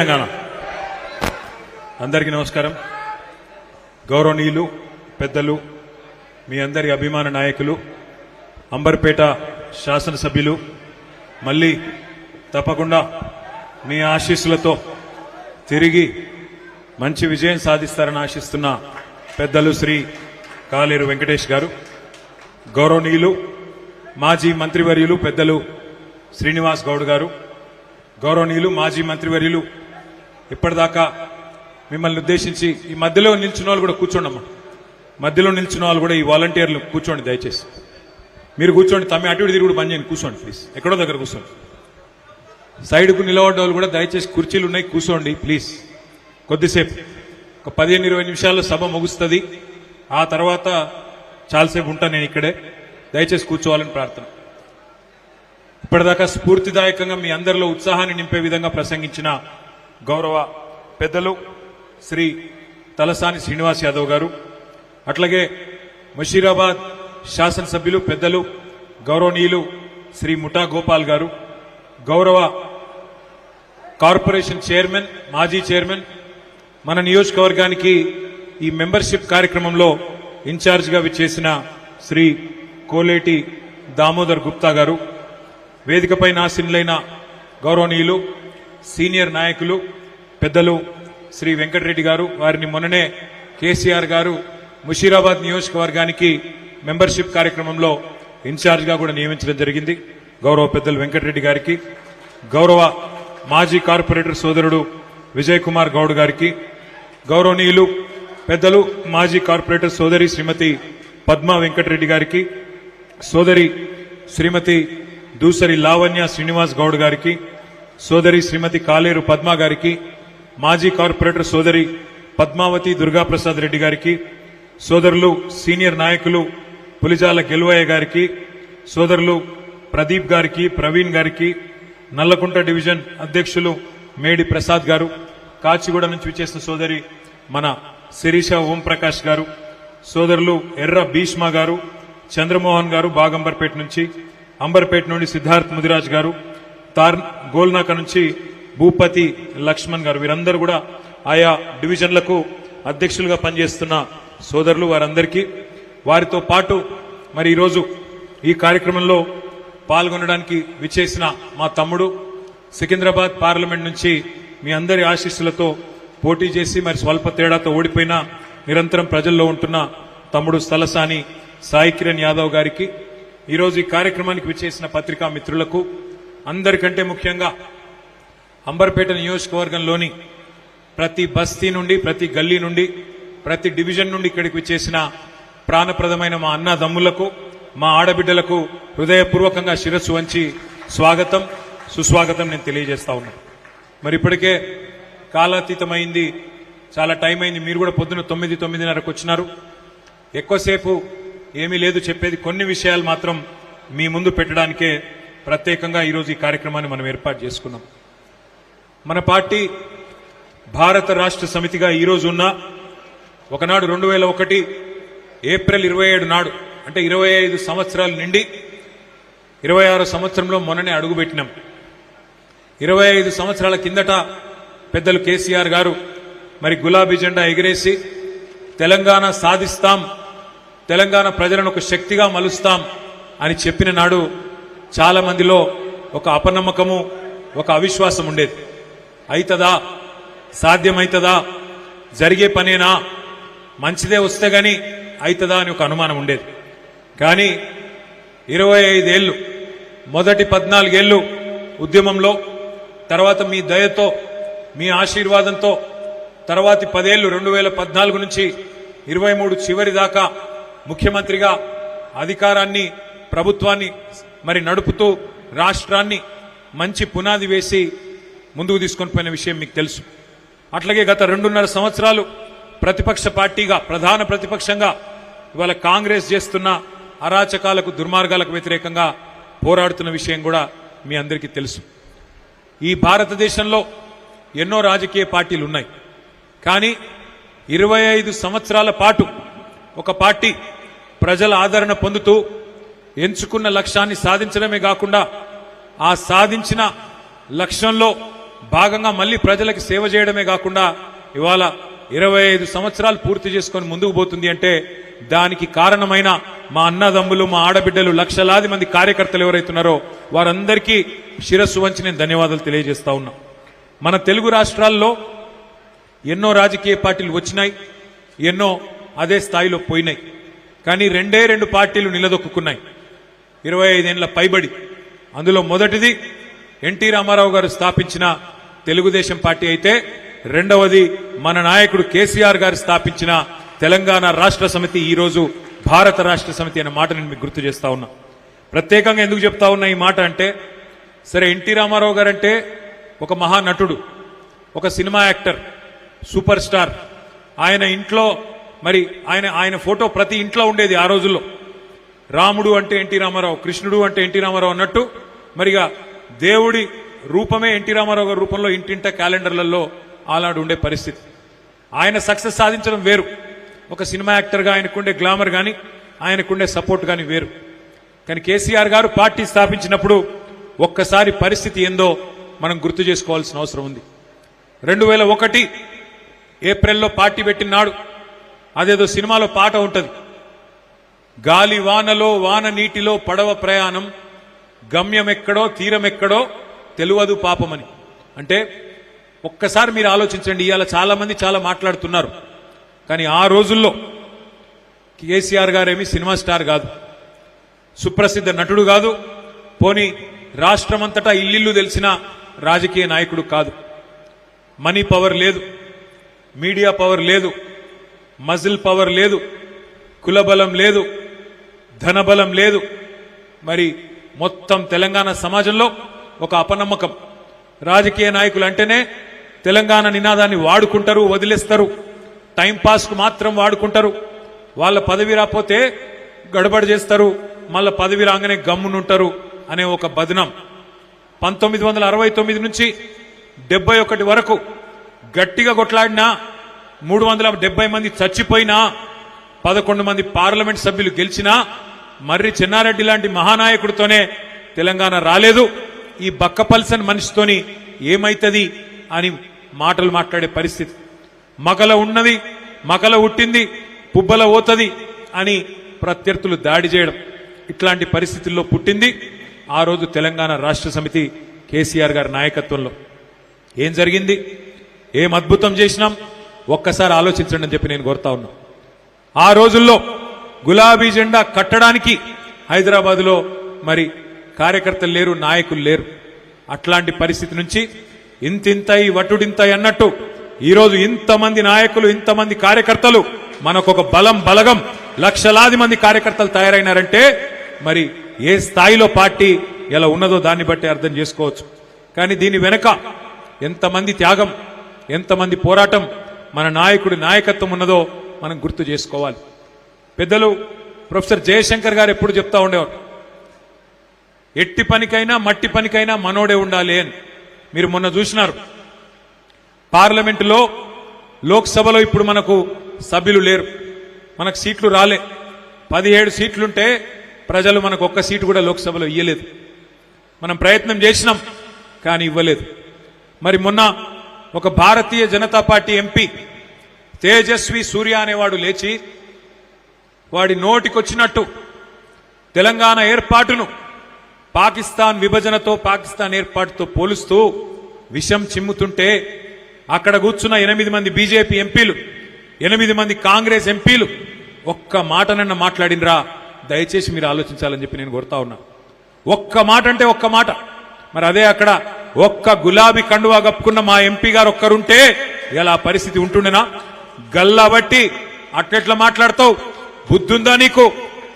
తెలంగాణ అందరికీ నమస్కారం. గౌరవనీయులు పెద్దలు, మీ అందరి అభిమాన నాయకులు, అంబర్పేట శాసనసభ్యులు, మళ్ళీ తప్పకుండా మీ ఆశీస్సులతో తిరిగి మంచి విజయం సాధిస్తారని ఆశిస్తున్న పెద్దలు శ్రీ కాలేరు వెంకటేష్ గారు, గౌరవనీయులు మాజీ మంత్రివర్యులు పెద్దలు శ్రీనివాస్ గౌడ్ గారు, గౌరవనీయులు మాజీ మంత్రివర్యులు, ఇప్పటిదాకా మిమ్మల్ని ఉద్దేశించి ఈ మధ్యలో నిల్చున్న వాళ్ళు కూడా కూర్చోండమ్మా, మధ్యలో నిల్చున్న వాళ్ళు కూడా ఈ వాలంటీర్లు కూర్చోండి, దయచేసి మీరు కూర్చోండి. తమ్మి అటు ఇటు తిరుగుడు బంద్ చేయండి, కూర్చోండి ప్లీజ్, ఎక్కడో దగ్గర కూర్చోండి. సైడ్కు నిలబడ్డ వాళ్ళు కూడా దయచేసి కుర్చీలు ఉన్నాయి, కూర్చోండి ప్లీజ్. కొద్దిసేపు ఒక 15-20 నిమిషాల్లో సభ ముగుస్తుంది. ఆ తర్వాత చాలాసేపు ఉంటాను నేను ఇక్కడే, దయచేసి కూర్చోవాలని ప్రార్థన. ఇప్పటిదాకా స్ఫూర్తిదాయకంగా మీ అందరిలో ఉత్సాహాన్ని నింపే విధంగా ప్రసంగించిన గౌరవ పెద్దలు శ్రీ తలసాని శ్రీనివాస్ యాదవ్ గారు, అట్లాగే ముషీరాబాద్ శాసనసభ్యులు పెద్దలు గౌరవనీయులు శ్రీ ముఠా గోపాల్ గారు, గౌరవ కార్పొరేషన్ చైర్మన్, మాజీ చైర్మన్, మన నియోజకవర్గానికి ఈ మెంబర్షిప్ కార్యక్రమంలో ఇన్ఛార్జిగా విచ్చేసిన శ్రీ కోలేటి దామోదర్ గుప్తా గారు, వేదికపై ఆసీనులైన గౌరవనీయులు సీనియర్ నాయకులు పెద్దలు శ్రీ వెంకటరెడ్డి గారు, వారిని మొన్ననే కేసీఆర్ గారు ముషీరాబాద్ నియోజకవర్గానికి మెంబర్షిప్ కార్యక్రమంలో ఇన్ఛార్జిగా కూడా నియమించడం జరిగింది. గౌరవ పెద్దలు వెంకటరెడ్డి గారికి, గౌరవ మాజీ కార్పొరేటర్ సోదరుడు విజయ్ కుమార్ గౌడ్ గారికి, గౌరవనీయులు పెద్దలు మాజీ కార్పొరేటర్ సోదరి శ్రీమతి పద్మా వెంకటరెడ్డి గారికి, సోదరి శ్రీమతి దూసరి లావణ్య శ్రీనివాస్ గౌడ్ గారికి, సోదరి శ్రీమతి కాలేరు పద్మా గారికి, మాజీ కార్పొరేటర్ సోదరి పద్మావతి దుర్గాప్రసాద్ రెడ్డి గారికి, సోదరులు సీనియర్ నాయకులు పులిజాల గెలువయ్య గారికి, సోదరులు ప్రదీప్ గారికి, ప్రవీణ్ గారికి, నల్లకుంట డివిజన్ అధ్యక్షులు మేడి ప్రసాద్ గారు, కాచిగూడ నుంచి విచ్చేసిన సోదరి మన శిరీష ఓంప్రకాష్ గారు, సోదరులు ఎర్ర భీష్మ గారు, చంద్రమోహన్ గారు బాగంబర్పేట నుంచి, అంబర్పేట నుండి సిద్ధార్థ్ ముదిరాజ్ గారు, గోల్నాక నుంచి భూపతి లక్ష్మణ్ గారు, వీరందరూ కూడా ఆయా డివిజన్లకు అధ్యక్షులుగా పనిచేస్తున్న సోదరులు, వారందరికీ, వారితో పాటు మరి ఈరోజు ఈ కార్యక్రమంలో పాల్గొనడానికి విచ్చేసిన మా తమ్ముడు, సికింద్రాబాద్ పార్లమెంట్ నుంచి మీ అందరి ఆశీస్సులతో పోటీ చేసి మరి స్వల్ప తేడాతో ఓడిపోయిన నిరంతరం ప్రజల్లో ఉంటున్న తమ్ముడు తలసాని సాయి కిరణ్ యాదవ్ గారికి, ఈరోజు ఈ కార్యక్రమానికి విచ్చేసిన పత్రికా మిత్రులకు, అందరికంటే ముఖ్యంగా అంబర్పేట నియోజకవర్గంలోని ప్రతి బస్తీ నుండి, ప్రతి గల్లీ నుండి, ప్రతి డివిజన్ నుండి ఇక్కడికి విచ్చేసిన ప్రాణప్రదమైన మా అన్నదమ్ములకు, మా ఆడబిడ్డలకు హృదయపూర్వకంగా శిరస్సు వంచి స్వాగతం సుస్వాగతం నేను తెలియజేస్తా ఉన్నాను. మరి ఇప్పటికే కాలాతీతమైంది, చాలా టైం అయింది. మీరు కూడా పొద్దున 9-9:30కు వచ్చినారు. ఎక్కువసేపు ఏమీ లేదు చెప్పేది, కొన్ని విషయాలు మాత్రం మీ ముందు పెట్టడానికే ప్రత్యేకంగా ఈరోజు ఈ కార్యక్రమాన్ని మనం ఏర్పాటు చేసుకున్నాం. మన పార్టీ భారత రాష్ట్ర సమితిగా ఈరోజు ఉన్న ఒకనాడు 2001 ఏప్రిల్ 27 నాడు, అంటే 25 సంవత్సరాలు నిండి 26 సంవత్సరంలో మొన్ననే అడుగుపెట్టినాం. 25 సంవత్సరాల కిందట పెద్దలు కేసీఆర్ గారు మరి గులాబీ జెండా ఎగిరేసి తెలంగాణ సాధిస్తాం, తెలంగాణ ప్రజలను ఒక శక్తిగా మలుస్తాం అని చెప్పిన నాడు చాలా మందిలో ఒక అపనమ్మకము, ఒక అవిశ్వాసం ఉండేది. అవుతుందా, సాధ్యమవుతుందా, జరిగే పనేనా, మంచిదే వస్తే గాని అవుతుందా అని ఒక అనుమానం ఉండేది. కానీ 25 ఏళ్ళు, మొదటి 14 ఏళ్ళు ఉద్యమంలో, తర్వాత మీ దయతో, మీ ఆశీర్వాదంతో, తర్వాతి 10 ఏళ్ళు 2014 నుంచి 23 చివరి దాకా ముఖ్యమంత్రిగా అధికారాన్ని, ప్రభుత్వాన్ని మరి నడుపుతూ రాష్ట్రాన్ని మంచి పునాది వేసి ముందుకు తీసుకొని పోయిన విషయం మీకు తెలుసు. అట్లాగే గత 2.5 సంవత్సరాలు ప్రతిపక్ష పార్టీగా, ప్రధాన ప్రతిపక్షంగా ఇవాళ కాంగ్రెస్ చేస్తున్న అరాచకాలకు, దుర్మార్గాలకు వ్యతిరేకంగా పోరాడుతున్న విషయం కూడా మీ అందరికీ తెలుసు. ఈ భారతదేశంలో ఎన్నో రాజకీయ పార్టీలు ఉన్నాయి. కానీ 25 సంవత్సరాల పాటు ఒక పార్టీ ప్రజల ఆదరణ పొందుతూ ఎంచుకున్న లక్ష్యాన్ని సాధించడమే కాకుండా ఆ సాధించిన లక్ష్యంలో భాగంగా మళ్ళీ ప్రజలకు సేవ చేయడమే కాకుండా ఇవాళ 25 సంవత్సరాలు పూర్తి చేసుకొని ముందుకు పోతుంది అంటే దానికి కారణమైన మా అన్నదమ్ములు, మా ఆడబిడ్డలు, లక్షలాది మంది కార్యకర్తలు ఎవరైతున్నారో వారందరికీ శిరస్సు వంచి నేను ధన్యవాదాలు తెలియజేస్తా ఉన్నా. మన తెలుగు రాష్ట్రాల్లో ఎన్నో రాజకీయ పార్టీలు వచ్చినాయి, ఎన్నో అదే స్థాయిలో పోయినాయి. కానీ రెండు పార్టీలు నిలదొక్కున్నాయి 25 ఏళ్ల పైబడి. అందులో మొదటిది ఎన్టీ రామారావు గారు స్థాపించిన తెలుగుదేశం పార్టీ అయితే, రెండవది మన నాయకుడు కేసీఆర్ గారు స్థాపించిన తెలంగాణ రాష్ట్ర సమితి, ఈ రోజు భారత రాష్ట్ర సమితి అనే మాట నేను మీకు గుర్తు చేస్తా ఉన్నా. ప్రత్యేకంగా ఎందుకు చెప్తా ఉన్నా ఈ మాట అంటే, సరే ఎన్టీ రామారావు గారు అంటే ఒక మహానటుడు, ఒక సినిమా యాక్టర్, సూపర్ స్టార్. ఆయన ఇంట్లో మరి ఆయన ఫోటో ప్రతి ఇంట్లో ఉండేది ఆ రోజుల్లో. రాముడు అంటే ఎన్టీ రామారావు, కృష్ణుడు అంటే ఎన్టీ రామారావు అన్నట్టు మరిగా దేవుడి రూపమే ఎన్టీ రామారావు గారి రూపంలో ఇంటింట క్యాలెండర్లలో ఆనాడు ఉండే పరిస్థితి. ఆయన సక్సెస్ సాధించడం వేరు, ఒక సినిమా యాక్టర్గా ఆయనకుండే గ్లామర్ కానీ ఆయనకుండే సపోర్ట్ కానీ వేరు. కానీ కేసీఆర్ గారు పార్టీ స్థాపించినప్పుడు ఒక్కసారి పరిస్థితి ఏందో మనం గుర్తు చేసుకోవాల్సిన అవసరం ఉంది. 2001 ఏప్రిల్లో పార్టీ పెట్టినాడు. అదేదో సినిమాలో పాట ఉంటుంది, గాలి వానలో వాన నీటిలో పడవ ప్రయాణం, గమ్యమెక్కడో తీరమెక్కడో తెలువదు పాపమని. అంటే ఒక్కసారి మీరు ఆలోచించండి, ఇవాళ చాలా మంది చాలా మాట్లాడుతున్నారు, కానీ ఆ రోజుల్లో కేసీఆర్ గారేమి సినిమా స్టార్ కాదు, సుప్రసిద్ధ నటుడు కాదు, పోనీ రాష్ట్రమంతటా ఇల్లిల్లు తెలిసిన రాజకీయ నాయకుడు కాదు. మనీ పవర్ లేదు, మీడియా పవర్ లేదు, మజిల్ పవర్ లేదు, కులబలం లేదు, ధనబలం లేదు. మరి మొత్తం తెలంగాణ సమాజంలో ఒక అపనమ్మకం. రాజకీయ నాయకులు అంటేనే తెలంగాణ నినాదాన్ని వాడుకుంటారు, వదిలేస్తారు, టైంపాస్కు మాత్రం వాడుకుంటారు. వాళ్ళ పదవి రాకపోతే గడబడి చేస్తారు, మళ్ళా పదవి రాగానే గమ్మునుంటారు అనే ఒక బదనం. 1969 నుంచి 71 వరకు గట్టిగా కొట్లాడినా 370 మంది చచ్చిపోయినా 11 మంది పార్లమెంట్ సభ్యులు గెలిచినా మర్రి చెన్నారెడ్డి లాంటి మహానాయకుడితోనే తెలంగాణ రాలేదు. ఈ బక్కపల్సన్ మనిషితోని ఏమైతుంది అని మాటలు మాట్లాడే పరిస్థితి. మగల ఉన్నది, మగల ఉట్టింది, పుబ్బల పోతుంది అని ప్రత్యర్థులు దాడి చేయడం, ఇట్లాంటి పరిస్థితుల్లో పుట్టింది ఆ రోజు తెలంగాణ రాష్ట్ర సమితి కేసీఆర్ గారి నాయకత్వంలో. ఏం జరిగింది, ఏం అద్భుతం చేసినాం ఒక్కసారి ఆలోచించండి అని చెప్పి నేను కోరుతా ఉన్నా. ఆ రోజుల్లో గులాబీ జెండా కట్టడానికి హైదరాబాద్లో మరి కార్యకర్తలు లేరు, నాయకులు లేరు. అట్లాంటి పరిస్థితి నుంచి ఇంతింతై వటుడింతై అన్నట్టు ఈరోజు ఇంతమంది నాయకులు, ఇంతమంది కార్యకర్తలు, మనకొక బలగం, లక్షలాది మంది కార్యకర్తలు తయారైనారంటే మరి ఏ స్థాయిలో పార్టీ ఎలా ఉన్నదో దాన్ని బట్టి అర్థం చేసుకోవచ్చు. కానీ దీని వెనుక ఎంతమంది త్యాగం, ఎంతమంది పోరాటం, మన నాయకుడి నాయకత్వం ఉన్నదో మనం గుర్తు చేసుకోవాలి. పెద్దలు ప్రొఫెసర్ జయశంకర్ గారు ఎప్పుడు చెప్తా ఉండేవారు, ఎట్టి పనికైనా మట్టి పనికైనా మనోడే ఉండాలి అని. మీరు మొన్న చూసినారు పార్లమెంటులో, లోక్సభలో ఇప్పుడు మనకు సభ్యులు లేరు, మనకు సీట్లు రాలే. 17 సీట్లుంటే ప్రజలు మనకు ఒక్క సీటు కూడా లోక్సభలో ఇవ్వలేదు. మనం ప్రయత్నం చేసినాం కానీ ఇవ్వలేదు. మరి మొన్న ఒక భారతీయ జనతా పార్టీ ఎంపీ తేజస్వి సూర్య అనేవాడు లేచి వాడి నోటికొచ్చినట్టు తెలంగాణ ఏర్పాటును పాకిస్తాన్ విభజనతో, పాకిస్తాన్ ఏర్పాటుతో పోలుస్తూ విషం చిమ్ముతుంటే అక్కడ కూర్చున్న 8 మంది బీజేపీ ఎంపీలు, 8 మంది కాంగ్రెస్ ఎంపీలు ఒక్క మాటనన్న మాట్లాడినరా? దయచేసి మీరు ఆలోచించాలని చెప్పి నేను కోరుతా ఉన్నా. ఒక్క మాట అంటే ఒక్క మాట. మరి అదే అక్కడ ఒక్క గులాబీ కండువా కప్పుకున్న మా ఎంపీ గారు ఒక్కరుంటే ఇలా పరిస్థితి ఉంటుండేనా? గల్లాబట్టి అట్లెట్లా మాట్లాడతావు? బుద్ధుందా నీకు?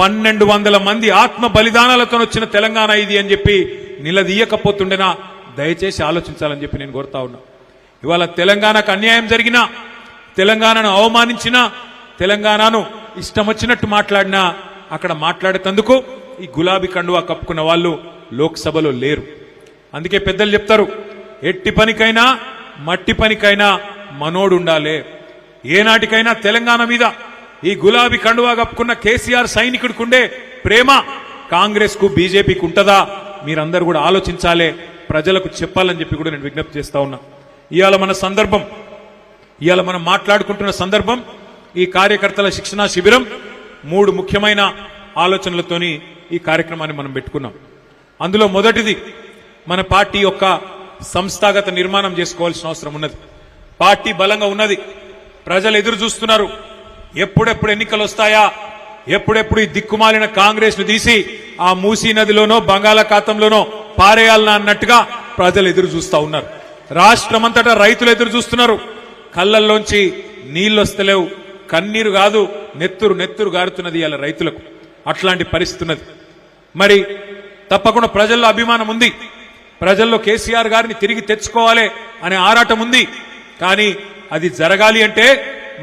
1200 మంది ఆత్మ బలిదానాలతో వచ్చిన తెలంగాణ ఇది అని చెప్పి నిలదీయకపోతుండేనా? దయచేసి ఆలోచించాలని చెప్పి నేను కోరుతా ఉన్నా. ఇవాళ తెలంగాణకు అన్యాయం జరిగినా, తెలంగాణను అవమానించినా, తెలంగాణను ఇష్టం వచ్చినట్టు మాట్లాడినా అక్కడ మాట్లాడేందుకు ఈ గులాబీ కండువా కప్పుకున్న వాళ్ళు లోక్సభలో లేరు. అందుకే పెద్దలు చెప్తారు, ఎట్టి పనికైనా మట్టి పనికైనా మనోడు ఉండాలి. ఏనాటికైనా తెలంగాణ మీద ఈ గులాబీ కండువా కప్పుకున్న కేసీఆర్ సైనికుడికి ఉండే ప్రేమ కాంగ్రెస్ కు, బీజేపీకి ఉంటదా? మీరందరూ కూడా ఆలోచించాలి. ప్రజలకు చెప్పాలని చెప్పి కూడా నేను విజ్ఞప్తి చేస్తా ఉన్నా. ఇవాళ మన సందర్భం, ఇవాళ మనం మాట్లాడుకుంటున్న సందర్భం ఈ కార్యకర్తల శిక్షణా శిబిరం 3 ముఖ్యమైన ఆలోచనలతోని ఈ కార్యక్రమాన్ని మనం పెట్టుకున్నాం. అందులో మొదటిది మన పార్టీ యొక్క సంస్థాగత నిర్మాణం చేసుకోవాల్సిన అవసరం ఉన్నది. పార్టీ బలంగా ఉన్నది, ప్రజలు ఎదురు చూస్తున్నారు. ఎప్పుడెప్పుడు ఎన్నికలు వస్తాయా, ఎప్పుడెప్పుడు ఈ దిక్కుమాలిన కాంగ్రెస్ ను తీసి ఆ మూసీ నదిలోనో బంగాళాఖాతంలోనో పారేయాలన్నా అన్నట్టుగా ప్రజలు ఎదురు చూస్తా ఉన్నారు. రాష్ట్రమంతటా రైతులు ఎదురు చూస్తున్నారు. కళ్ళల్లోంచి నీళ్లు వస్తలేవు, కన్నీరు కాదు నెత్తురు నెత్తురు గారుతున్నది ఇలా రైతులకు. అట్లాంటి పరిస్థితి ఉన్నది. మరి తప్పకుండా ప్రజల్లో అభిమానం ఉంది, ప్రజల్లో కేసీఆర్ గారిని తిరిగి తెచ్చుకోవాలి అనే ఆరాటం ఉంది. కానీ అది జరగాలి అంటే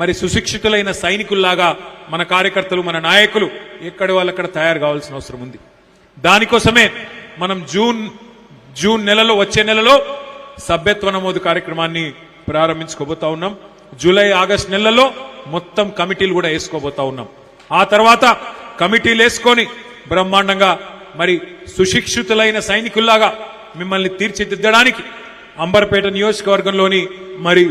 మరి సుశిక్షితులైన సైనికుల్లాగా మన కార్యకర్తలు, మన నాయకులు ఎక్కడి వాళ్ళక్కడ తయారు కావాల్సిన అవసరం ఉంది. దానికోసమే మనం జూన్ నెలలో, వచ్చే నెలలో సభ్యత్వ నమోదు కార్యక్రమాన్ని ప్రారంభించుకోబోతా ఉన్నాం. జూలై, ఆగస్టు నెలల్లో మొత్తం కమిటీలు కూడా వేసుకోబోతా ఉన్నాం. ఆ తర్వాత కమిటీలు వేసుకొని బ్రహ్మాండంగా మరి సుశిక్షితులైన సైనికుల్లాగా మిమ్మల్ని తీర్చిదిద్దడానికి అంబర్పేట నియోజకవర్గంలోని మరి